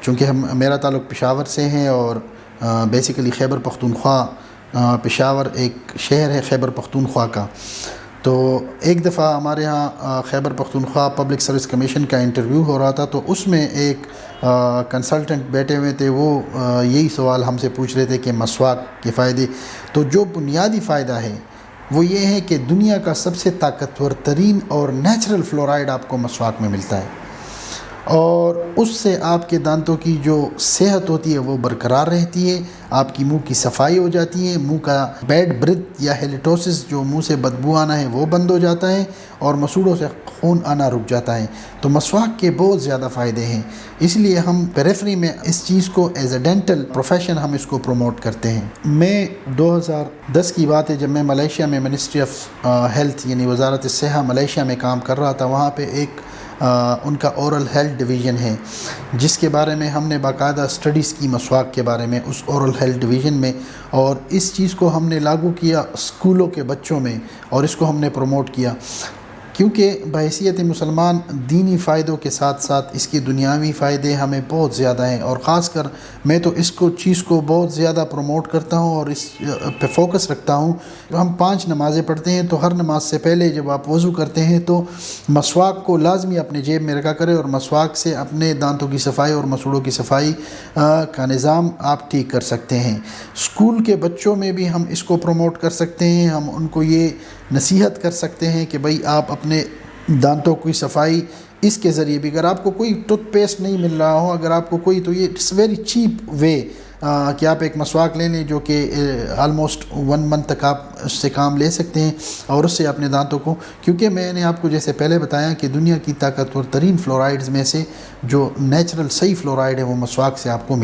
چونکہ میرا تعلق پشاور سے ہے اور بیسیکلی خیبر پختونخوا، پشاور ایک شہر ہے خیبر پختونخوا کا. تو ایک دفعہ ہمارے ہاں Khyber Pakhtunkhwa public service commission کا انٹرویو ہو رہا تھا، تو اس میں ایک کنسلٹنٹ بیٹھے ہوئے تھے، وہ یہی سوال ہم سے پوچھ رہے تھے کہ مسواک کے فائدے. تو جو بنیادی فائدہ ہے وہ یہ ہے کہ دنیا کا سب سے طاقتور ترین اور نیچرل فلورائڈ آپ کو مسواک میں ملتا ہے، اور اس سے آپ کے دانتوں کی جو صحت ہوتی ہے وہ برقرار رہتی ہے، آپ کی منہ کی صفائی ہو جاتی ہے، منہ کا بیڈ بریتھ یا ہیلیٹوسس جو منہ سے بدبو آنا ہے وہ بند ہو جاتا ہے، اور مسوڑوں سے خون آنا رک جاتا ہے. تو مسواک کے بہت زیادہ فائدے ہیں، اس لیے ہم پیریفری میں اس چیز کو ایز اے ڈینٹل پروفیشن ہم اس کو پروموٹ کرتے ہیں. میں 2010 کی بات ہے جب میں ملیشیا میں منسٹری آف ہیلتھ یعنی وزارت صحت ملیشیا میں کام کر رہا تھا. وہاں پہ ایک ان کا اورل ہیلتھ ڈویژن ہے جس کے بارے میں ہم نے باقاعدہ اسٹڈیز کی مسواک کے بارے میں اس اورل ہیلتھ ڈویژن میں، اور اس چیز کو ہم نے لاگو کیا اسکولوں کے بچوں میں، اور اس کو ہم نے پروموٹ کیا، کیونکہ بحیثیت مسلمان دینی فائدوں کے ساتھ ساتھ اس کی دنیاوی فائدے ہمیں بہت زیادہ ہیں، اور خاص کر میں تو اس چیز کو بہت زیادہ پروموٹ کرتا ہوں اور اس پہ فوکس رکھتا ہوں. ہم 5 نمازیں پڑھتے ہیں تو ہر نماز سے پہلے جب آپ وضو کرتے ہیں تو مسواک کو لازمی اپنے جیب میں رکھا کریں، اور مسواک سے اپنے دانتوں کی صفائی اور مسوڑوں کی صفائی کا نظام آپ ٹھیک کر سکتے ہیں. اسکول کے بچوں میں بھی ہم اس کو پروموٹ کر سکتے ہیں، ہم ان کو یہ نصیحت کر سکتے ہیں کہ بھئی آپ اپنے دانتوں کی صفائی اس کے ذریعے بھی، اگر آپ کو کوئی ٹوتھ پیسٹ نہیں مل رہا ہو، اگر آپ کو کوئی، تو یہ اٹس ویری چیپ وے کہ آپ ایک مسواک لے لیں جو کہ آلموسٹ 1 منتھ تک آپ اس سے کام لے سکتے ہیں، اور اس سے اپنے دانتوں کو، کیونکہ میں نے آپ کو جیسے پہلے بتایا کہ دنیا کی طاقتور ترین فلورائڈز میں سے جو نیچرل صحیح فلورائڈ ہے وہ مسواک سے آپ کو